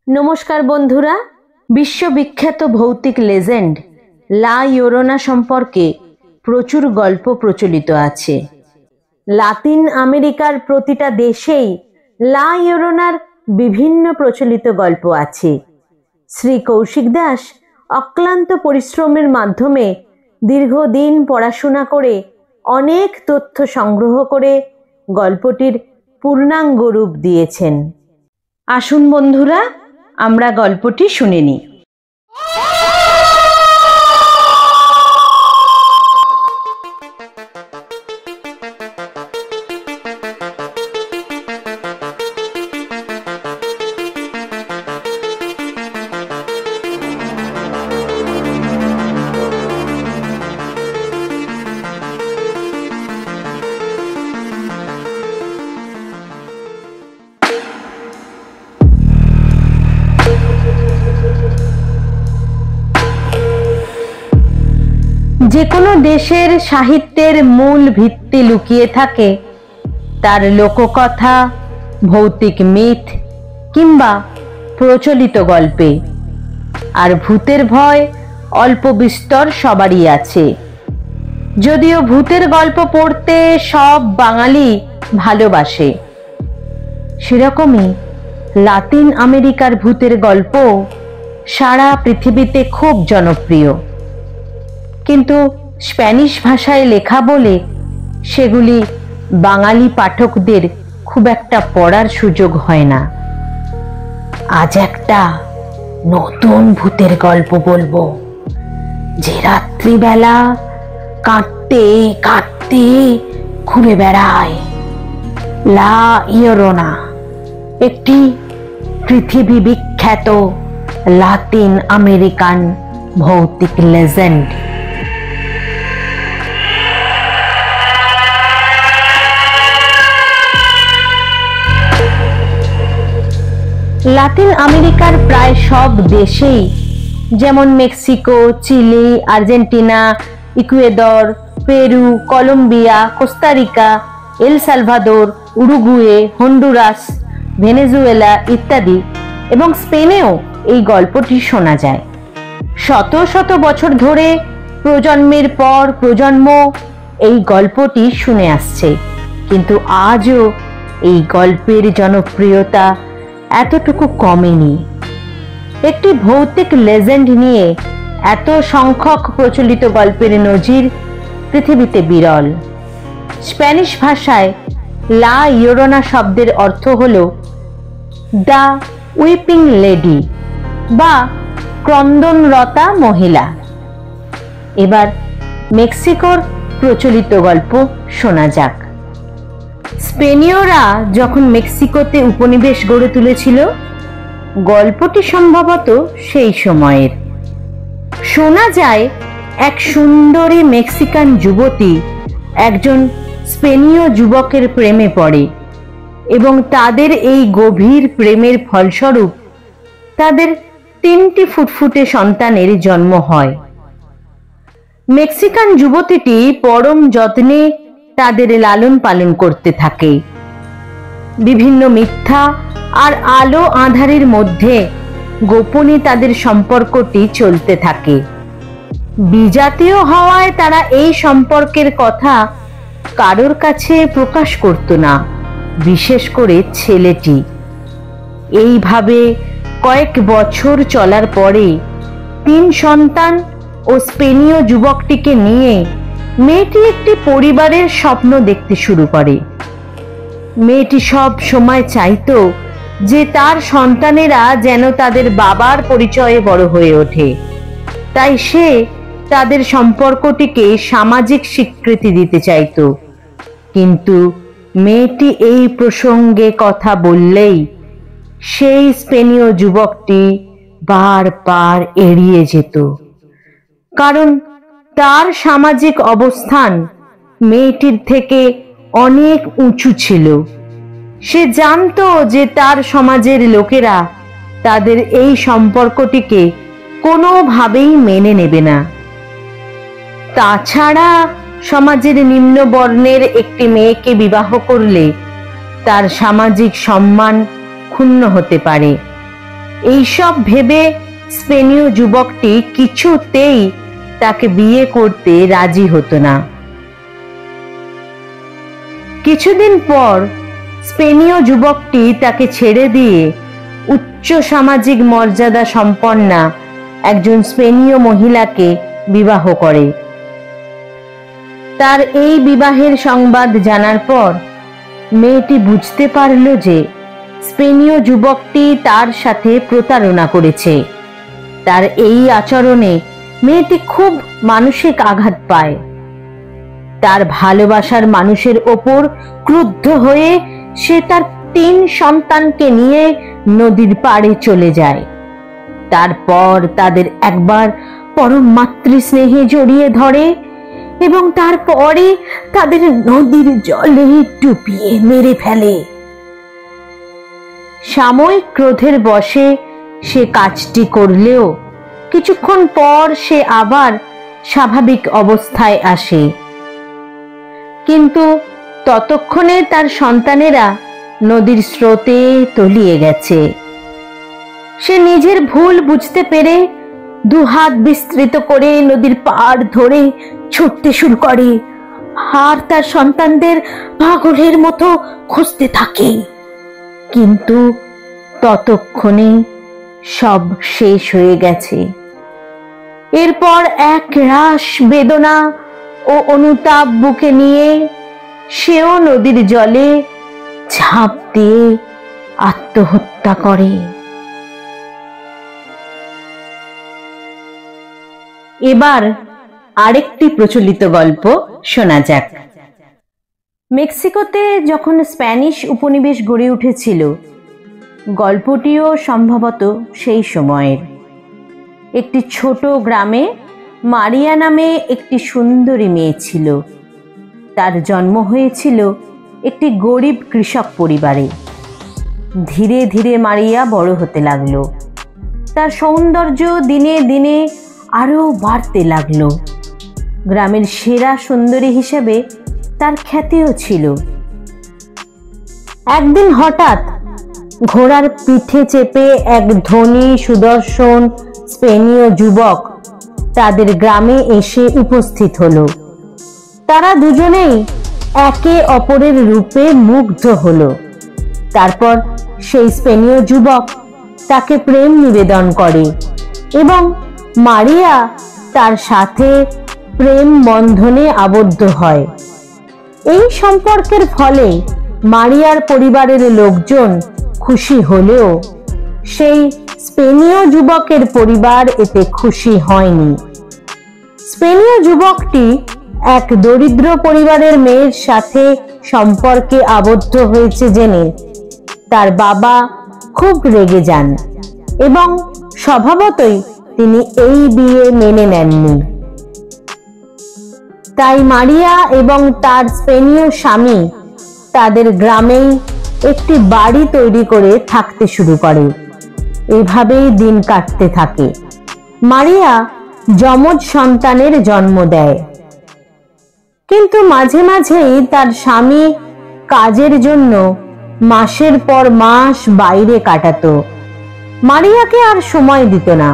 নমস্কার বন্ধুরা, বিশ্ববিখ্যাত ভৌতিক লেজেন্ড লা ইয়োরোনা সম্পর্কে প্রচুর গল্প প্রচলিত আছে। লাতিন আমেরিকার প্রতিটা দেশেই লা ইয়োরোনার বিভিন্ন প্রচলিত গল্প আছে। শ্রী কৌশিক দাস অক্লান্ত পরিশ্রমের মাধ্যমে দীর্ঘদিন পড়াশোনা করে অনেক তথ্য সংগ্রহ করে গল্পটির পূর্ণাঙ্গ রূপ দিয়েছেন। আসুন বন্ধুরা, আমরা গল্পটি শুনে নিই। যে কোনো দেশের সাহিত্যের মূল ভিত্তি লুকিয়ে থাকে তার লোককথা, ভৌতিক মিথ কিংবা প্রচলিত গল্পে। আর ভূতের ভয় অল্প বিস্তর সবারই আছে। যদিও ভূতের গল্প পড়তে সব বাঙালি ভালোবাসে, সেরকমই লাতিন আমেরিকার ভূতের গল্প সারা পৃথিবীতে খুব জনপ্রিয়। কিন্তু স্প্যানিশ ভাষায় লেখা বলে সেগুলি বাঙালি পাঠকদের খুব একটা পড়ার সুযোগ হয় না। আজ একটা নতুন ভূতের গল্প বলবো, যে রাত্রিবেলা কাঁদতে কাঁদতে ঘুরে বেড়ায়। লা ইয়োরোনা একটি পৃথিবী বিখ্যাত লাতিন আমেরিকান ভৌতিক লেজেন্ড। লাতিন আমেরিকার প্রায় সব দেশেই, যেমন Mexico, Chile, Argentina, Ecuador, Peru, Colombia, Costa Rica, El Salvador, Uruguay, Honduras, Venezuela ইত্যাদি, এবং স্পেনেও এই গল্পটি শোনা যায়। শত শত বছর ধরে প্রজন্মের পর প্রজন্ম এই গল্পটি শুনে আসছে, কিন্তু আজও এই গল্পের জনপ্রিয়তা এতটুকু কমেনি। একটি ভৌতিক লেজেন্ড নিয়ে এত সংখ্যক প্রচলিত গল্পের নজির পৃথিবীতে বিরল। স্প্যানিশ ভাষায় লা ইয়োরোনা শব্দের অর্থ হল দ্য উইপিং লেডি বা ক্রন্দনরতা মহিলা। এবার মেক্সিকোর প্রচলিত গল্প শোনা যাক। স্পেনীয়রা যখন মেক্সিকোতে উপনিবেশ গড়ে তুলেছিল, গল্পটি সম্ভবত সেই সময়ের। শোনা যায় এক সুন্দরী মেক্সিকান যুবতী একজন স্পেনীয় যুবকের প্রেমে পড়ে এবং তাদের এই গভীর প্রেমের ফলস্বরূপ তাদের 3টি ফুটফুটে সন্তানের জন্ম হয়। মেক্সিকান যুবতীটি পরম যত্নে তাদের লালন পালন করতে থাকে। বিভিন্ন মিথ্যা আর আলো আঁধারের মধ্যে গোপনে তাদের সম্পর্কটি চলতে থাকে। বিজাতীয় হওয়ায় তারা এই সম্পর্কের কথা কারোর কাছে প্রকাশ করত না, বিশেষ করে ছেলেটি। এইভাবে কয়েক বছর চলার পরে 3 সন্তান ও স্পেনীয় যুবকটিকে নিয়ে মেয়েটি একটি পরিবারের স্বপ্ন দেখতে শুরু করে। মেয়েটি সব সময় চাইতো যে তার সন্তানেরা যেন তাদের বাবার পরিচয়ে বড় হয়ে ওঠে, তাই সে তাদের সম্পর্কটিকে সামাজিক স্বীকৃতি দিতে চাইতো। কিন্তু মেয়েটি এই প্রসঙ্গে কথা বললেই সেই স্পেনীয় যুবকটি বারবার এড়িয়ে যেত, কারণ তার সামাজিক অবস্থান মেয়েটির থেকে অনেক উঁচু ছিল। সে জানতো যে তার সমাজের লোকেরা তাদের এই সম্পর্কটিকে কোনোভাবেই মেনে নেবে না। তাছাড়া সমাজের নিম্ন বর্ণের একটি মেয়েকে বিবাহ করলে তার সামাজিক সম্মান ক্ষুণ্ণ হতে পারে। এইসব ভেবে স্পেনীয় যুবকটি কিছুতেই তাকে বিয়ে করতে রাজি হতো না। কিছুদিন পর স্পেনীয় যুবকটি তাকে ছেড়ে দিয়ে উচ্চ সামাজিক মর্যাদা সম্পন্না একজন স্পেনীয় মহিলাকে বিবাহ করে। তার এই বিবাহের সংবাদ জানার পর মেয়েটি বুঝতে পারল যে স্পেনীয় যুবকটি তার সাথে প্রতারণা করেছে। তার এই আচরণে মেয়েটি খুব মানসিক আঘাত পায়। তার ভালোবাসার মানুষের ওপর ক্রুদ্ধ হয়ে সে তার 3 সন্তানকে নিয়ে নদীর পাড়ে চলে যায়। তারপর তাদের একবার পরম মাতৃস্নেহে জড়িয়ে ধরে এবং তারপরে তাদের নদীর জলে ডুবিয়ে মেরে ফেলে। সাময়িক ক্রোধের বশে সে কাজটি করলেও কিছুক্ষণ পর সে আবার স্বাভাবিক অবস্থায় আসে। কিন্তু ততক্ষণে তার সন্তানেরা নদীর স্রোতে তলিয়ে গেছে। সে নিজের ভুল বুঝতে পেরে 2 হাত বিস্তৃত করে নদীর পাড় ধরে ছুটতে শুরু করে আর তার সন্তানদের পাগলের মতো খুঁজতে থাকে। কিন্তু ততক্ষণে সব শেষ হয়ে গেছে। এরপর এক রাশ বেদনা ও অনুতাপ বুকে নিয়ে সেও নদীর জলে ঝাঁপ দিয়ে আত্মহত্যা করে। এবার আরেকটি প্রচলিত গল্প শোনা যাক। মেক্সিকোতে যখন স্প্যানিশ উপনিবেশ গড়ে উঠেছিল, গল্পটিও সম্ভবত সেই সময়ের। একটি ছোট গ্রামে মারিয়া নামে একটি সুন্দরী মেয়ে ছিল। তার জন্ম হয়েছিল একটি গরিব কৃষক পরিবারে। ধীরে ধীরে মারিয়া বড় হতে লাগলো। তার সৌন্দর্য দিনে দিনে আরো বাড়তে লাগলো। গ্রামের সেরা সুন্দরী হিসেবে তার খ্যাতিও ছিল। একদিন হঠাৎ ঘোড়ার পিঠে চেপে এক ধনী সুদর্শন স্পেনীয় যুবক তাদের গ্রামে এসে উপস্থিত হলো। তারা দুজনেই একে অপরের রূপে মুগ্ধ হলো। তারপর সেই স্পেনীয় যুবক তাকে প্রেম নিবেদন করে এবং মারিয়া তার সাথে প্রেম বন্ধনে আবদ্ধ হয়। এই সম্পর্কের ফলে মারিয়ার পরিবারের লোকজন খুশি হলেও সেই স্পেনীয় যুবকের পরিবার এতে খুশি হয়নি। স্পেনীয় যুবকটি এক দরিদ্র পরিবারের মেয়ের সাথে সম্পর্কে আবদ্ধ হয়েছে জেনে তার বাবা খুব রেগে যান এবং স্বভাবতই তিনি এই বিয়ে মেনে নেননি। তাই মারিয়া এবং তার স্পেনীয় স্বামী তাদের গ্রামেই একটি বাড়ি তৈরি করে থাকতে শুরু করে। এভাবেই দিন কাটতে থাকে। মারিয়া যমজ সন্তানের জন্ম দেয়, কিন্তু মাঝে মাঝেই তার স্বামী কাজের জন্য মাসের পর মাস বাইরে কাটাতো। মারিয়াকে আর সময় দিত না।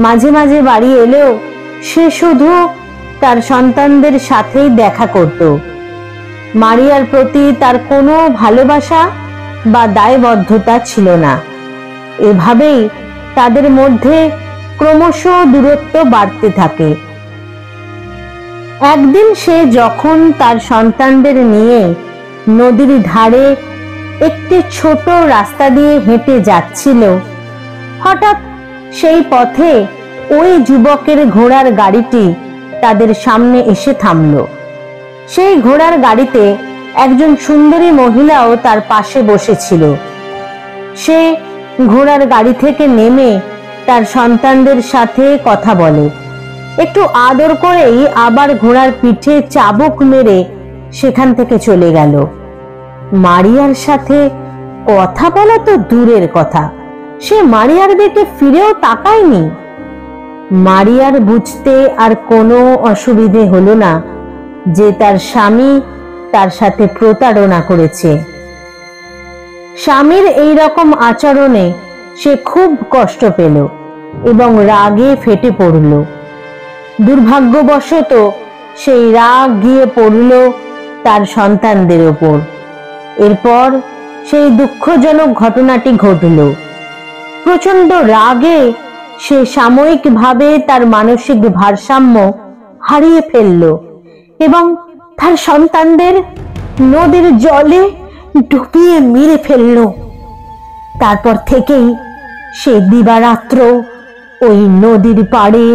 মাঝে মাঝে বাড়ি এলেও সে শুধু তার সন্তানদের সাথেই দেখা করত। মারিয়ার প্রতি তার কোনো ভালোবাসা বা দায়বদ্ধতা ছিল না। এভাবেই তাদের মধ্যে ক্রমশ দূরত্ব বাড়তে থাকে। একদিন সে যখন তার সন্তানদের নিয়ে নদীর ধারে একটি ছোট রাস্তা দিয়ে হেঁটে যাচ্ছিল, হঠাৎ সেই পথে ওই যুবকের ঘোড়ার গাড়িটি তাদের সামনে এসে থামল। সেই ঘোড়ার গাড়িতে একজন সুন্দরী মহিলাও তার পাশে বসেছিল। সে ঘোড়ার গাড়ি থেকে নেমে তার সন্তানদের সাথে কথা বলে। একটু আদর করেই আবার ঘোড়ার পিঠে চাবুক মেরে সেখান থেকে চলে গেল। মারিয়ার সাথে কথা বলা তো দূরের কথা, সে মারিয়ার দিকে ফিরেও তাকায়নি। মারিয়ার বুঝতে আর কোনো অসুবিধে হলো না যে তার স্বামী তার সাথে প্রতারণা করেছে। স্বামীর এই রকম আচরণে সে খুব কষ্ট পেল এবং রাগে ফেটে পড়ল। দুর্ভাগ্যবশত সেই রাগ গিয়ে পড়ল তার সন্তানদের ওপর। এরপর সেই দুঃখজনক ঘটনাটি ঘটল। প্রচন্ড রাগে সে সাময়িকভাবে তার মানসিক ভারসাম্য হারিয়ে ফেলল এবং তার সন্তানদের নদীর জলে ডুবিয়ে মেরে ফেলল। তারপর থেকেই সে দিবারাত্র ওই নদীর পাড়ে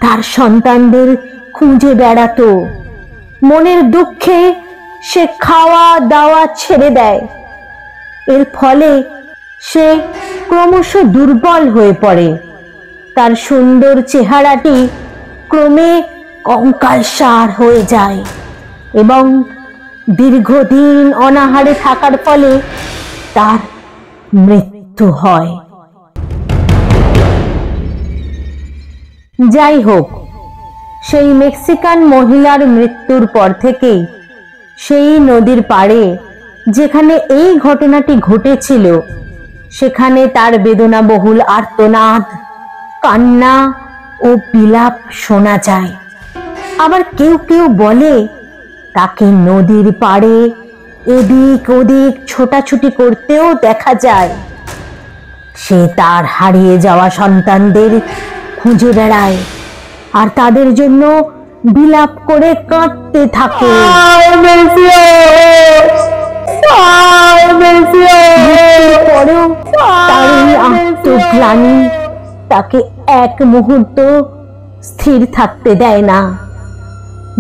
তার সন্তানদের খুঁজে বেড়াতো। মনের দুঃখে সে খাওয়া দাওয়া ছেড়ে দেয়। এর ফলে সে ক্রমশ দুর্বল হয়ে পড়ে। তার সুন্দর চেহারাটি ক্রমে কঙ্কালসার হয়ে যায় এবং দীর্ঘদিন অনাহারে থাকার ফলে তার মৃত্যু হয়। যাই হোক, সেই মেক্সিকান মহিলার মৃত্যুর পর থেকেই সেই নদীর পাড়ে যেখানে এই ঘটনাটি ঘটেছিল সেখানে তার বেদনাবহুল আর্তনাদ, কান্না ও বিলাপ শোনা যায়। আবার কেউ কেউ বলে তাকে নদীর পাড়ে এদিক ওদিক ছোটাছুটি করতেও দেখা যায়। সে তার হারিয়ে যাওয়া সন্তানদের খুঁজে বেড়ায় আর তাদের জন্য বিলাপ করে কাঁদতে থাকে। পরেও তার এই আত্মগ্লানি তাকে এক মুহূর্ত স্থির থাকতে দেয় না।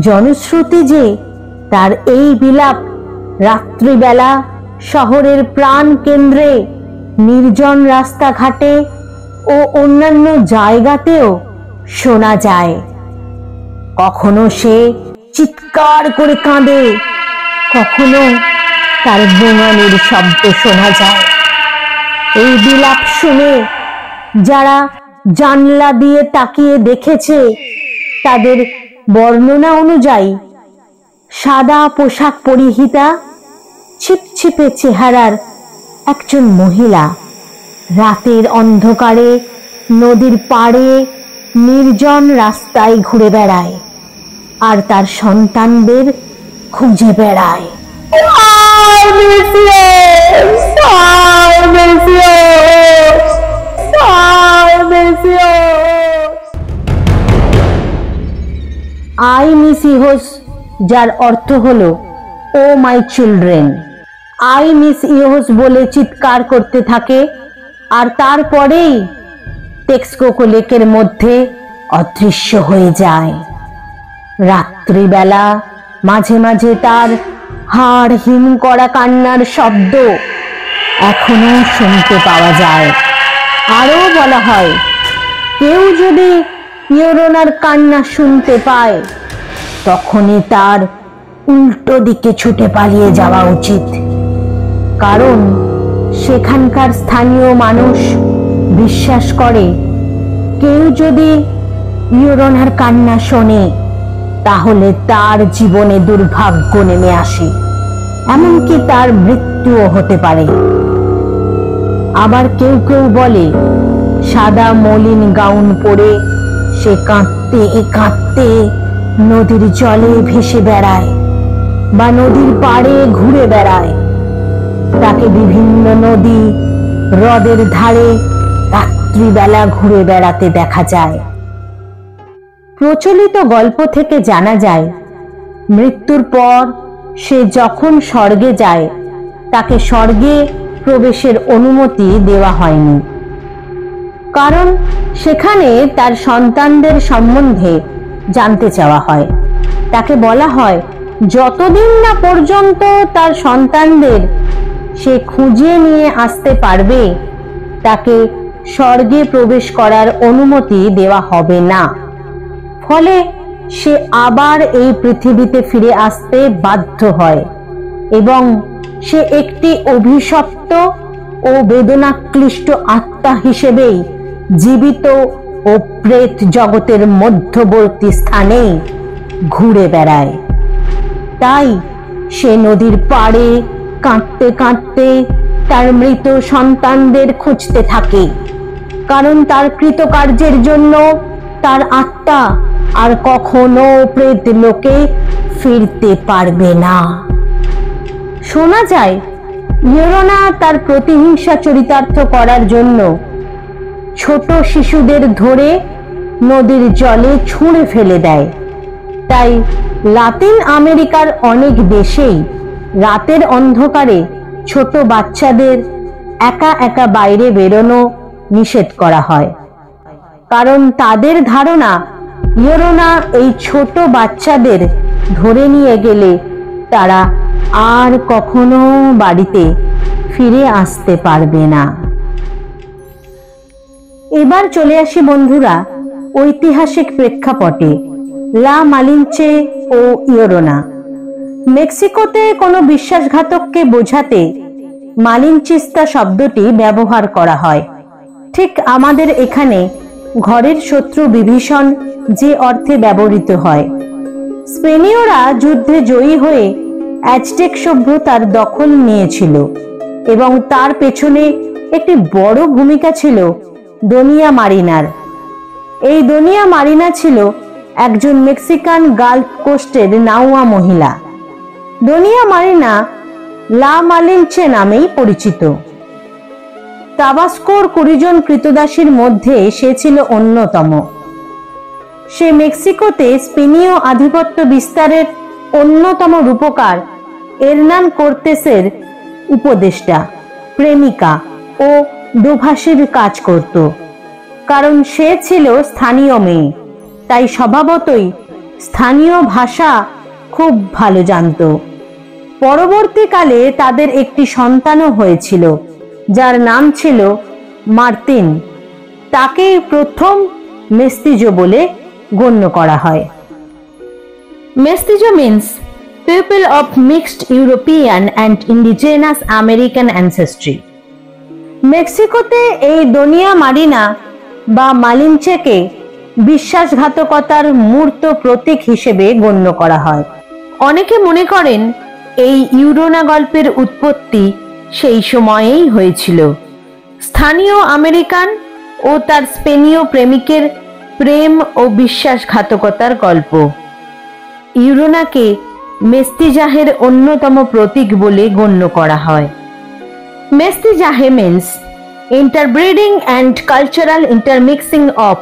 জনশ্রুতি যে তার এই বিলাপ রাত্রিবেলা শহরের প্রাণ কেন্দ্রে, নির্জন রাস্তাঘাটে ও অন্যান্য জায়গাতেও শোনা যায়। কখনো সে চিৎকার করে কাঁদে, কখনো তার গোঙানির শব্দ শোনা যায়। এই বিলাপ শুনে যারা জানলা দিয়ে তাকিয়ে দেখেছে তাদের বর্ণনা অনুযায়ী সাদা পোশাক পরিহিতা, ছিপছিপে চেহারার একজন মহিলা রাতের অন্ধকারে নদীর পাড়ে নির্জন রাস্তায় ঘুরে বেড়ায় আর তার সন্তানদের খুঁজে বেড়ায়। আই মিস ইহোস, যার অর্থ হলো ও মাই চিলড্রেন। আই মিস ইহোস বলে চিৎকার করতে থাকে আর তারপরেই টেক্সকোকো লেকের মধ্যে অদৃশ্য হয়ে যায়। রাত্রিবেলা মাঝে মাঝে তার হাড় হিম করা কান্নার শব্দ এখনো শুনতে পাওয়া যায়। আরো বলা হয়, কেউ যদি ইয়োরোনার কান্না শুনতে পায় তখনই তার উল্টো দিকে ছুটে পালিয়ে যাওয়া উচিত, কারণ সেখানকার স্থানীয় মানুষ বিশ্বাস করে কেউ যদি ইয়োরোনার কান্না শোনে তাহলে তার জীবনে দুর্ভাগ্য নেমে আসে, এমনকি তার মৃত্যুও হতে পারে। আবার কেউ কেউ বলে সাদা মলিন গাউন পরে সে কাঁদতে কাঁদতে নদীর জলে ভেসে বেড়ায় বা নদীর পাড়ে ঘুরে বেড়ায়। তাকে বিভিন্ন নদী, হ্রদের ধারে রাত্রিবেলা ঘুরে বেড়াতে দেখা যায়। প্রচলিত গল্প থেকে জানা যায়, মৃত্যুর পর সে যখন স্বর্গে যায় তাকে স্বর্গে প্রবেশের অনুমতি দেওয়া হয়নি, কারণ সেখানে তার সন্তানদের সম্বন্ধে জানতে চাওয়া হয়। তাকে বলা হয় যতদিন না পর্যন্ত তার সন্তানদের সে খুঁজে নিয়ে আসতে পারবে তাকে স্বর্গে প্রবেশ করার অনুমতি দেওয়া হবে না। ফলে সে আবার এই পৃথিবীতে ফিরে আসতে বাধ্য হয় এবং সে একটি অভিশপ্ত ও বেদনাক্লিষ্ট আত্মা হিসেবেই জীবিত ও প্রেত জগতের মধ্যবর্তী স্থানেই ঘুরে বেড়ায়। তাই সে নদীর পাড়ে কাঁদতে কাঁদতে তার মৃত সন্তানদের খুঁজতে থাকে, কারণ তার কৃতকার্যের জন্য তার আত্মা আর কখনো প্রেত লোকে ফিরতে পারবে না। শোনা যায় ইউরোনা তার প্রতিহিংসা চরিতার্থ করার জন্য ছোট শিশুদের ধরে নদীর জলে ছুঁড়ে ফেলে দেয়। তাই লাতিন আমেরিকার অনেক দেশেই রাতের অন্ধকারে ছোট বাচ্চাদের একা একা বাইরে বেরোনো নিষেধ করা হয়, কারণ তাদের ধারণা ইউরোনা এই ছোট বাচ্চাদের ধরে নিয়ে গেলে তারা আর কখনো বাড়িতে ফিরে আসতে পারবে না। এবার চলে আসি বন্ধুরা ঐতিহাসিক প্রেক্ষাপটে লা মালিঞ্চে ও ইউরোনা। মেক্সিকোতে কোনো বিশ্বাসঘাতককে বোঝাতে মালিঞ্চিস্তা শব্দটি ব্যবহার করা হয়, ঠিক আমাদের এখানে ঘরের শত্রু বিভীষণ যে অর্থে ব্যবহৃত হয়। স্পেনীয়রা যুদ্ধে জয়ী হয়ে অ্যাজটেক সভ্যতার দখল নিয়েছিল এবং তার পেছনে একটি বড় ভূমিকা ছিল দোনিয়া মারিনার। এই দোনিয়া মারিনা ছিল একজন মেক্সিকান গালফ কোস্টের নাউয়া মহিলা। দোনিয়া মারিনা লা মালিঞ্চে নামেই পরিচিত। তাবাস্কোর 20 জন কৃতদাসীর মধ্যে সে ছিল অন্যতম। সে মেক্সিকোতে স্পেনীয় আধিপত্য বিস্তারের অন্যতম রূপকার এরনান কোর্তেসের উপদেষ্টা, প্রেমিকা ও দোভাষীর কাজ করত। কারণ সে ছিল স্থানীয় মেয়ে, তাই স্বভাবতই স্থানীয় ভাষা খুব ভালো জানত। পরবর্তীকালে তাদের একটি সন্তানও হয়েছিল, যার নাম ছিল মার্তিন। তাকে প্রথম মেস্তিজো বলে গণ্য করা হয়। Mestizo means people of mixed European and indigenous American ancestry. মেক্সিকোতে এই দোনিয়া মারিনা বা মালিঞ্চেকে বিশ্বাসঘাতকতার মূর্ত প্রতীক হিসেবে গণ্য করা হয়। অনেকে মনে করেন এই ইউরোনা গল্পের উৎপত্তি সেই সময়েই হয়েছিল। স্থানীয় আমেরিকান ও তার স্পেনীয় প্রেমিকের প্রেম ও বিশ্বাসঘাতকতার গল্প। ইউরোনাকে মেস্তিজাহের অন্যতম প্রতীক বলে গণ্য করা হয়। মেস্তিজাহে means interbreeding and cultural intermixing of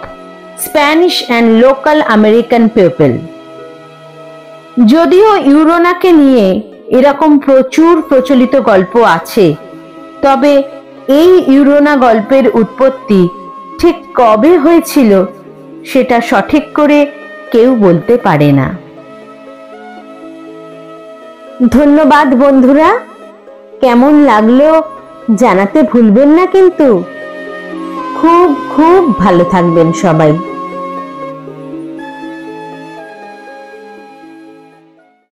Spanish and local American people. যদিও ইউরোনাকে নিয়ে এরকম প্রচুর প্রচলিত গল্প আছে, তবে এই ইউরোনা গল্পের উৎপত্তি ঠিক কবে হয়েছিল সেটা সঠিক করে কেউ বলতে পারে না। ধন্যবাদ বন্ধুরা, কেমন লাগলো জানাতে ভুলবেন না কিন্তু। খুব খুব ভালো থাকবেন সবাই।